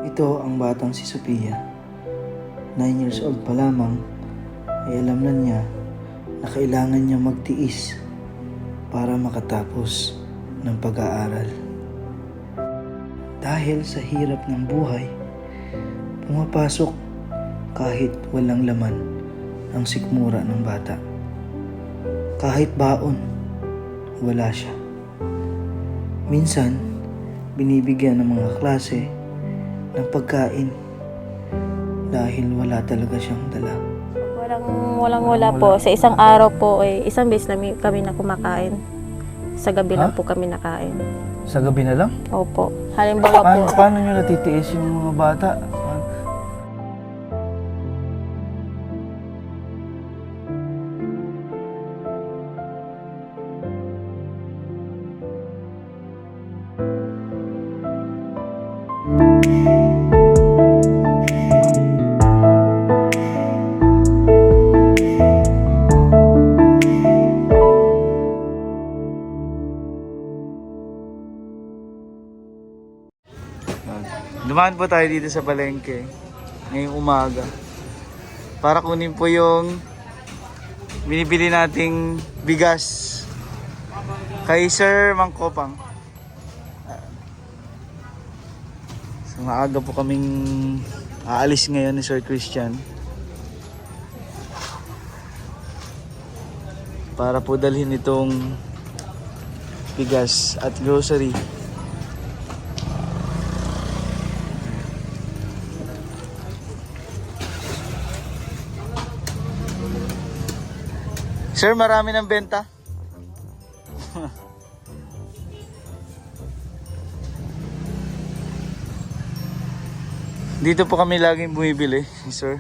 Ito ang batang si Sophia. 9 years old pa lamang ay alam na niya na kailangan niya magtiis para makatapos ng pag-aaral. Dahil sa hirap ng buhay, pumapasok kahit walang laman ang sikmura ng bata. Kahit baon, wala siya. Minsan, binibigyan ng mga klase ng pagkain dahil wala talaga siyang dala. Wala po. Sa isang araw po, isang beses lang kami na kumakain. Sa gabi lang po kami nakain. Sa gabi na lang? Opo. Halimbawa po. Paano nyo natitiis yung mga bata? Dumaan po tayo dito sa palengke ngayong umaga para kunin po yung binibili nating bigas kay Sir Mangkopang. So maaga po kaming aalis ngayon ni Sir Christian para po dalhin itong bigas at grocery. Sir, marami ng benta. Dito po kami laging bumibili, sir.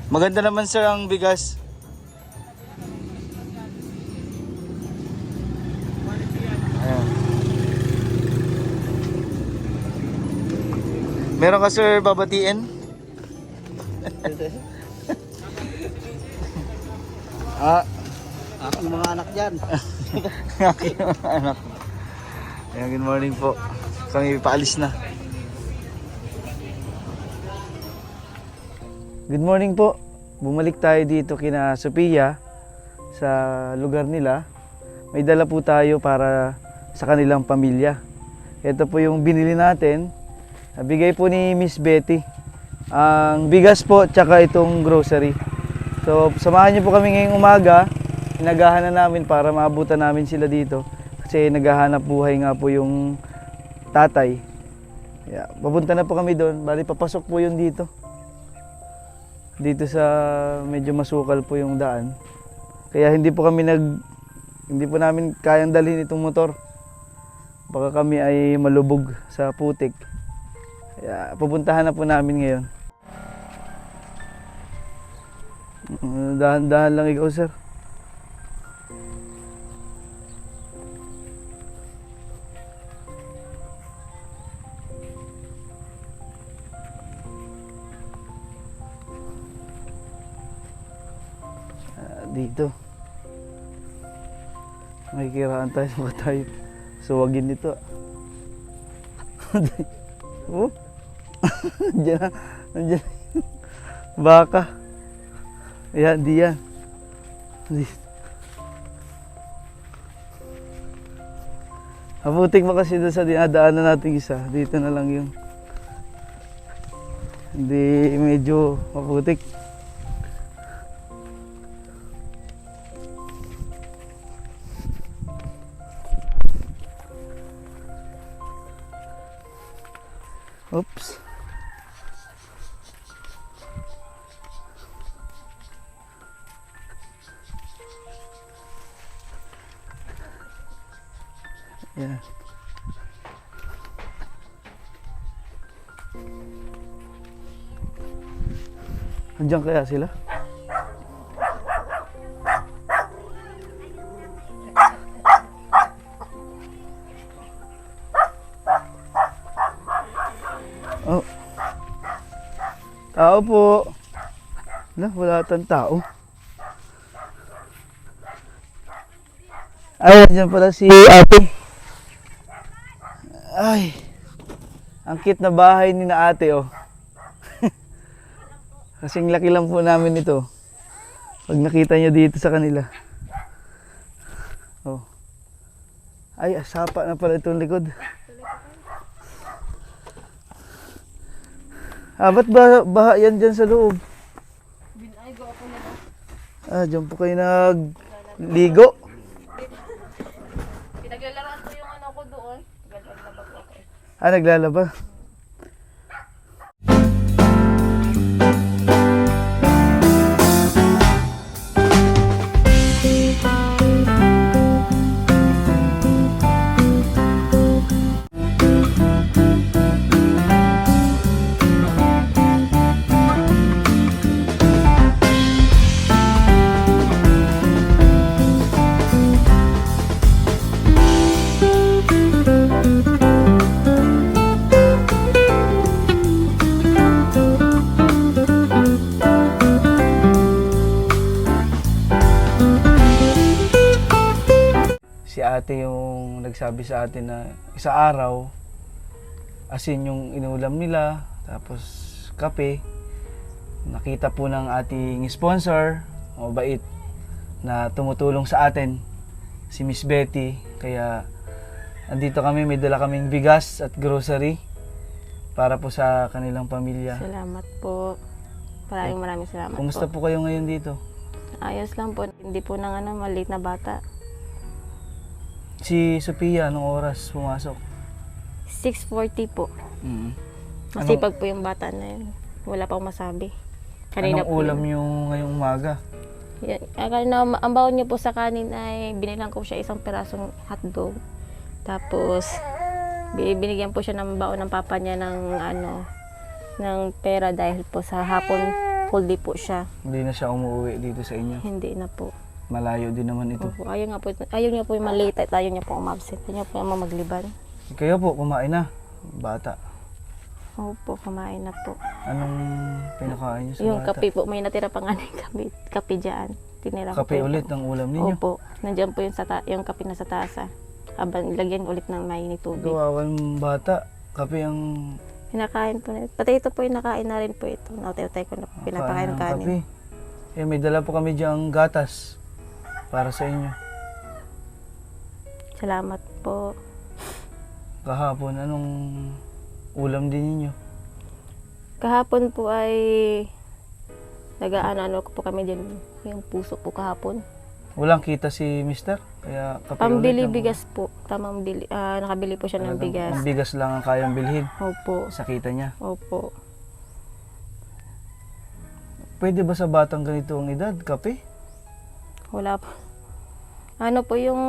Maganda naman, sir, ang bigas. Ayan. Meron ka, sir, babatiin? Aking mga anak dyan. Aking mga anak. Ayan, good morning po. Kami paalis na. Good morning po. Bumalik tayo dito kina Sophia sa lugar nila. May dala po tayo para sa kanilang pamilya. Ito po yung binili natin. Bigay po ni Miss Betty. Ang bigas po tsaka itong grocery. So, samahan niyo po kami ngayong umaga. Inagahan na namin para maabutan namin sila dito. Kasi naghahanap buhay nga po yung tatay. Yeah, papunta na po kami doon. Bali, papasok po yun dito. Dito sa medyo masukal po yung daan. Kaya hindi po namin kayang dalhin itong motor. Baka kami ay malubog sa putik. Kaya pupuntahan na po namin ngayon. Dahan-dahan lang ikaw, sir. Dito. Makikiraan tayo, baka tayo suwagin nito. Oh. Nandiyan. Baka. Ayan, di yan. Maputik ba kasi doon sa dinadaanan natin isa? Dito na lang yung hindi medyo maputik. Oops. Yeah. Andiyan kaya sila? Oh. Tao po. Wala tang tao. Ay, nandiyan pala si ate. Ay. Ang cute na bahay ni na ate, oh. Kasing laki lang po namin ito. Pag nakita nyo dito sa kanila. Oh. Ay, sapa na pala itong likod. Ba't baha yan dyan sa loob? Dyan po kayo nagligo. Pinaglalaroan ko yung ano ko doon. Naglalaba ko ako. Naglalaba. Si ate yung nagsabi sa atin na isa araw asin yung inulam nila, tapos kape. Nakita po ng ating sponsor, mabait, na tumutulong sa atin, si Miss Betty. Kaya andito kami, may dala kaming bigas at grocery para po sa kanilang pamilya. Salamat po. Maraming salamat Kumusta po. po kayo ngayon dito? Ayos lang po. Hindi po nang maliit na bata. Si Sophia, anong oras pumasok? 6:40 po. Mm. Masipag po yung bata na yun. Wala pa akong masabi. Kanina Anong po ulam yun. yung ngayong umaga? Yan. Kanina, ang baon niyo po sa kanin ay binilang ko siya isang pirasong hotdog. Tapos, binigyan po siya ng baon ng papa niya ng pera dahil po sa hapon full day po siya. Hindi na siya umuwi dito sa inyo. Hindi na po. Malayo din naman ito. Opo, ayaw niya po yung malate at ayaw niya po umabsent. Ayaw niya po yung magliban. Kayo po, kumain na. Bata. Opo, kumain na po. Anong pinakain niyo sa Yung bata? kape po, may natira pa nga na yung kape dyan. Tinira ko Kape po ulit ng ulam ninyo? Opo, nandiyan po yung kape na sa tasa. Habang lagyan ulit ng mainit tubig. Kawawan bata. Kape ang Pinakain po na. Pati ito po yung nakain na rin po ito. Nautay ko na pinapakain ng kanin. Kape. May dala po kami diyang gatas para sa inyo. Salamat po. Kahapon, anong ulam din ninyo? Kahapon po ay nag-ano ko po kami din yung puso po kahapon. Walang kita si mister? Kaya kape Pambili ulit ang- bigas po. Tamang bili. Nakabili po siya ng Talagang bigas. Ang bigas lang ang kayang bilhin Opo. sa kita niya. Opo. Pwede ba sa batang ganito ang edad, kape? Wala po. Ano po yung,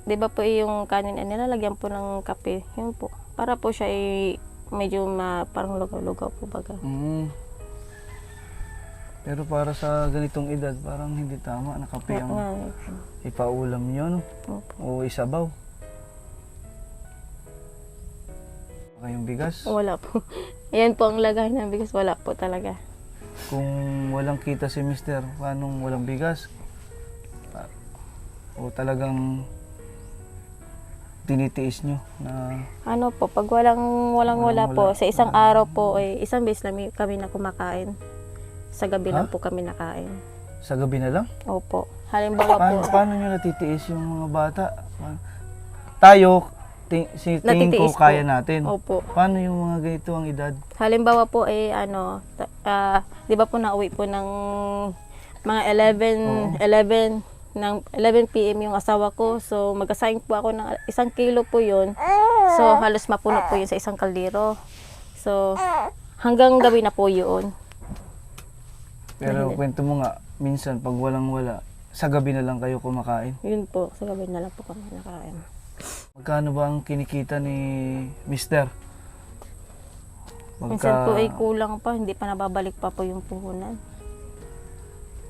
di ba po yung kanin ay nilalagyan po ng kape. Yun po. Para po siya ay medyo parang lugaw-lugaw po baga. Mm. Pero para sa ganitong edad, parang hindi tama na kape ang Nga, ipaulam nyo, no? opo. O isabaw. Kayong bigas. Wala po. Ayan po ang lagay ng bigas. Wala po talaga. Kung walang kita si mister, paano walang bigas? O talagang tinitiis nyo na Ano po, pag wala po, sa isang araw po, isang beses lang kami na kumakain. Sa gabi lang po kami nakain. sa gabi na lang? Opo. Halimbawa po, Paano nyo natitiis yung mga bata? Tayo, tingin ko Natitiis po. kaya natin. opo. Paano yung mga ganito ang edad? Halimbawa po di ba po nauwi po ng mga 11 PM yung asawa ko. So magkasaing po ako ng 1 kilo po yun. So halos mapuno po yun sa isang kaldero. So hanggang gabi na po yun. Pero kwento mo nga, minsan pag walang-wala, sa gabi na lang kayo kumakain. Yun po, sa gabi na lang po kami nakain. Magkano ba ang kinikita ni mister? Minsan po ay kulang pa, hindi pa nababalik pa po yung puhunan.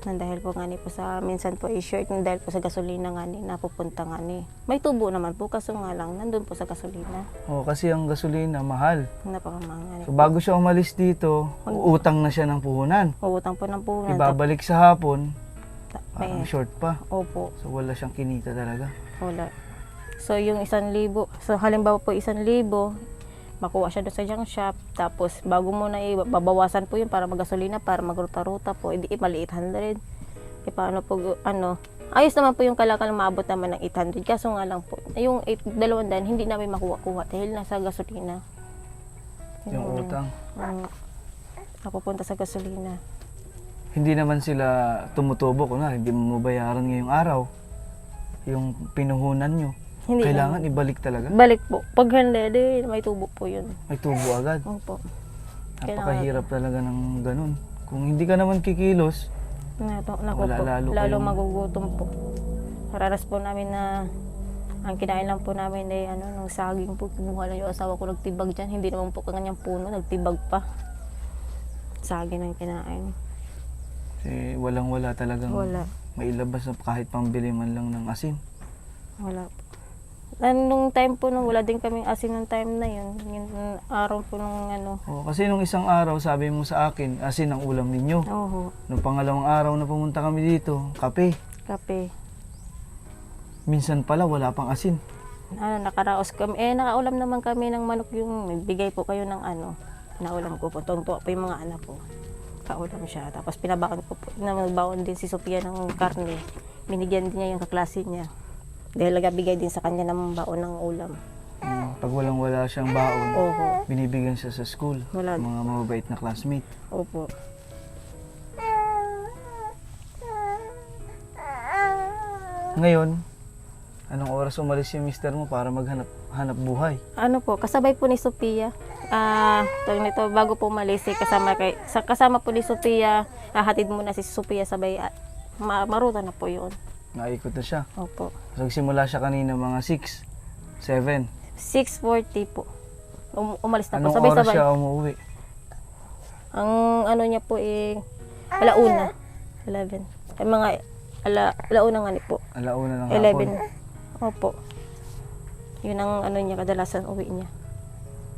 Dahil po nga po sa, minsan po ay short, dahil po sa gasolina nga napupunta nga May tubo naman po, kaso nga lang, nandun po sa gasolina. Oh, kasi ang gasolina, mahal. Napakamahal So bago siya umalis dito, utang na siya ng puhunan. Uutang po ng puhunan. Ibabalik sa hapon, May, short pa. opo, So wala siyang kinita talaga. wala. So yung 1,000, so halimbawa po 1,000, makuha siya doon sa junk shop. Tapos bago mo na babawasan po yun para magasolina, para magruta-ruta po, hindi mali 800. Paano po, ayos naman po yung kalakal, maabot naman ng 800. Kaso nga lang po, yung 200 hindi namin makuha-kuha dahil nasa gasolina. Yung utang. Napupunta sa gasolina. Hindi naman sila tumutubo kung hindi mo bayaran ngayong araw. Yung pinuhunan nyo. Hindi Kailangan ibalik talaga. Balik po. Pag hindi, may tubo po yun. May tubo agad. Opo. Napakahirap talaga ng ganun. Kung hindi ka naman kikilos, wala, lalo kayong- magugutom po. Pararas po namin na ang kinain lang po namin ay nung saging po. Kumuha lang yung asawa ko nagtibag dyan. Hindi naman po kanyang puno, nagtibag pa. Saging ang kinain. Walang-wala talagang Wala. mailabas na kahit pambili man lang ng asin. Wala po. Nung time po, wala din kaming asin nung time na yun. Yung araw po nung Kasi nung isang araw, sabi mo sa akin, asin ang ulam ninyo. Oo. Nung pangalawang araw na pumunta kami dito, kape. Kape. Minsan pala, wala pang asin. Nakaraos kami. Nakaulam naman kami ng manok yung bigay po kayo ng naulam ko po. Tuwang-tuwa po yung mga anak ko. Kaulam siya. Tapos pinabaon ko po. Nagbaon din si Sophia ng karne. Binigyan din niya yung kaklase niya. Dahil nagabigay din sa kanya ng baon ng ulam. Pag walang-wala siyang baon, Oho. binibigyan siya sa school. Wala. Mga mababait na classmate. Opo. Ngayon, anong oras umalis yung mister mo para maghanap buhay? Kasabay po ni Sophia. Nito, bago po umalis, kasama po ni Sophia, hahatid muna si Sophia sabay, maruta na po yun. Naikot na siya. Opo. So, simula siya kanina mga 6, 7. 6:40 po. Umalis na po, Anong oras sabay-sabay. siya umuwi? Ang niya po alauna. 11. Ay mga alauna nga ni po. Alauna ng 11. hapon. Opo. Yun ang niya, kadalasan uwi niya.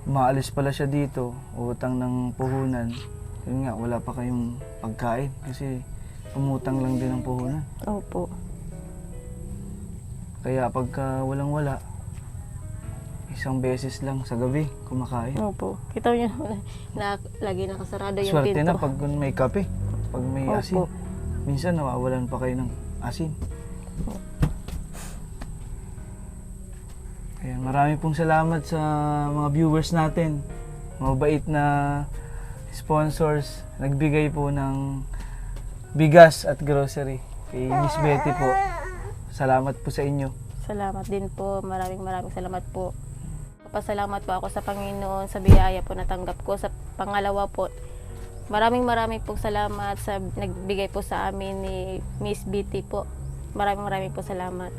Maalis pala siya dito, utang ng puhunan. Yun nga, wala pa kayong pagkain kasi umutang lang din ang puhunan. Opo. Kaya pagka walang-wala, isang beses lang sa gabi kumakain. Opo. Kita niyo na lagi nakasarado yung Swerte pinto. na pag may kape, pag may Opo. asin. Minsan nawawalan pa kayo ng asin. Kaya marami pong salamat sa mga viewers natin. Mabait na sponsors. Nagbigay po ng bigas at grocery kay Miss Betty po. Salamat po sa inyo. Salamat din po. Maraming salamat po. Papasalamat po ako sa Panginoon sa biyaya po natanggap ko. Sa pangalawa po, maraming pong salamat sa nagbigay po sa amin ni Miss Betty po. Maraming po salamat.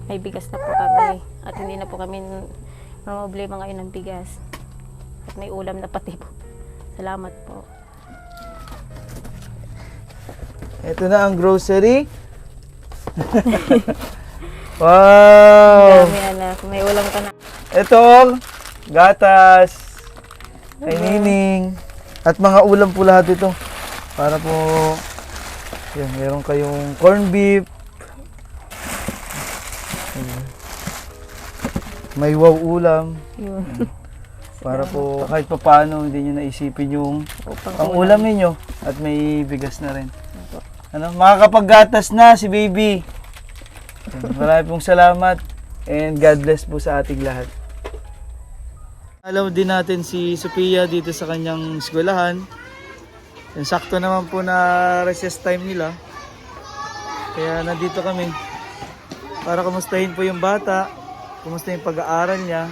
May bigas na po kami at hindi na po kami problema ngayon ng bigas. At may ulam na pati po. Salamat po. Ito na ang grocery. Wow! Dami anak. May ulam ka na. Ito, gatas, kay Nining, at mga ulam po lahat ito. Para po, yan, meron kayong corned beef, may wow ulam, Yun. para po kahit pa paano hindi nyo naisipin yung Upang ang ulam ninyo at may bigas na rin. Makakapaggatas na si baby. Marami pong salamat and God bless po sa ating lahat. Alam din natin si Sophia dito sa kanyang eskwelahan. Yung sakto naman po na recess time nila. Kaya nandito kami para kumustahin po yung bata, kumusta yung pag-aaral niya.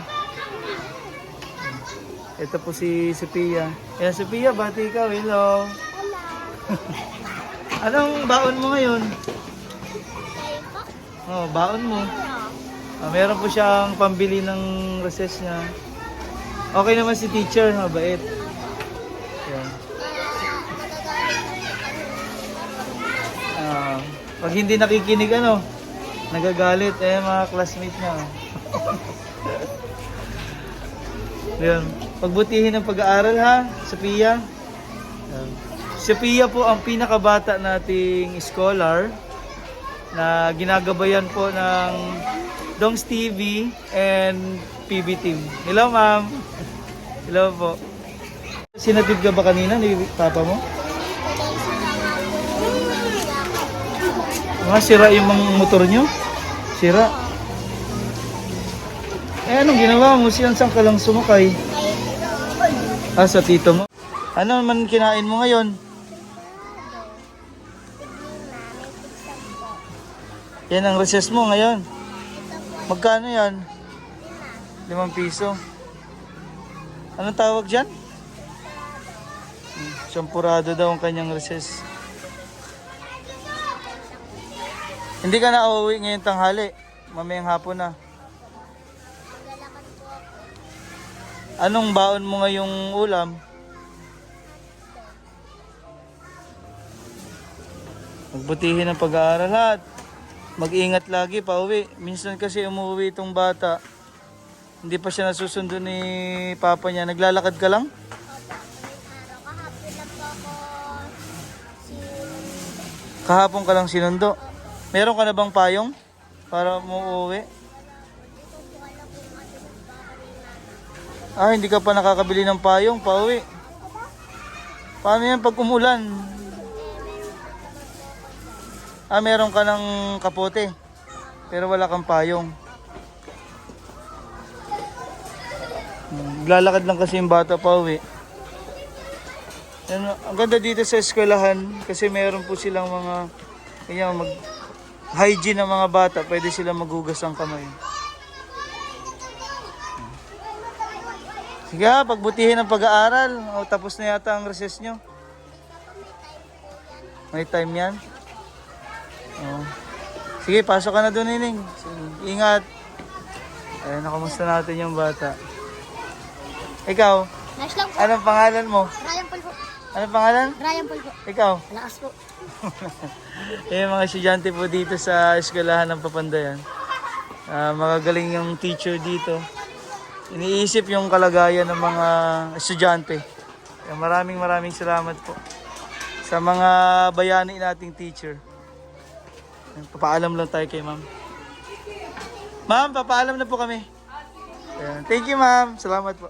Ito po si Sophia. Ayan, Sophia, bati ikaw. Hello. Anong baon mo ngayon? Oh, baon mo. Meron po siyang pambili ng recess niya. Okay naman si teacher, mabait. Yan. Pag hindi nakikinig nagagalit mga classmate niya. Yan. Pagbutihin ang pag-aaral ha, Sophia. Yan. Sophia po ang pinakabata nating scholar na ginagabayan po ng Dongs TV and PB Team. Hello, ma'am. Hello po. Sinatid ka ba kanina ni papa mo? Mga sira yung mga motor nyo? Sira? Eh, anong ginawa mo? Saan ka lang sumakay? Ah, sa tito mo? Ano man kinain mo ngayon? Yan ang recess mo ngayon. Magkano yan? 5 piso. Anong tawag dyan? Sampurado daw ang kanyang recess. Hindi ka na uuwi ngayong tanghali. Mamayang hapon na. Anong baon mo ngayong ulam? Magbutihin ang pag-aaral lahat. Mag-ingat lagi pa uwi. Minsan kasi umuwi itong bata. Hindi pa siya nasusundo ni papa niya. Naglalakad ka lang? Kahapon ka lang sinundo. Meron ka na bang payong para mo uwi? Ah, hindi ka pa nakakabili ng payong pa uwi. Paano yan pag umulan? Ah, meron ka ng kapote. Pero wala kang payong. Lalakad lang kasi yung bata pa uwi. Ang ganda dito sa eskwelahan kasi meron po silang mga hygiene ng mga bata. Pwede silang maghugas ng kamay. Sige ha, pagbutihin ang pag-aaral. O, tapos na yata ang recess nyo. May time yan. O. Sige, pasok ka na doon, Nining. Sige, ingat. Ayan, nakumusta natin yung bata. Ikaw, Nice lang po. anong pangalan mo? Ryan Paul po. Anong pangalan? Ryan Paul po. Ikaw? Lakas po. Yung mga estudyante po dito sa eskwelahan ng Papandayan. Magagaling yung teacher dito. Iniisip yung kalagayan ng mga estudyante. Kaya maraming salamat po sa mga bayani nating teacher. Papaalam lang tayo kay ma'am. Ma'am, papaalam na po kami. Ayan. Thank you ma'am. Salamat po.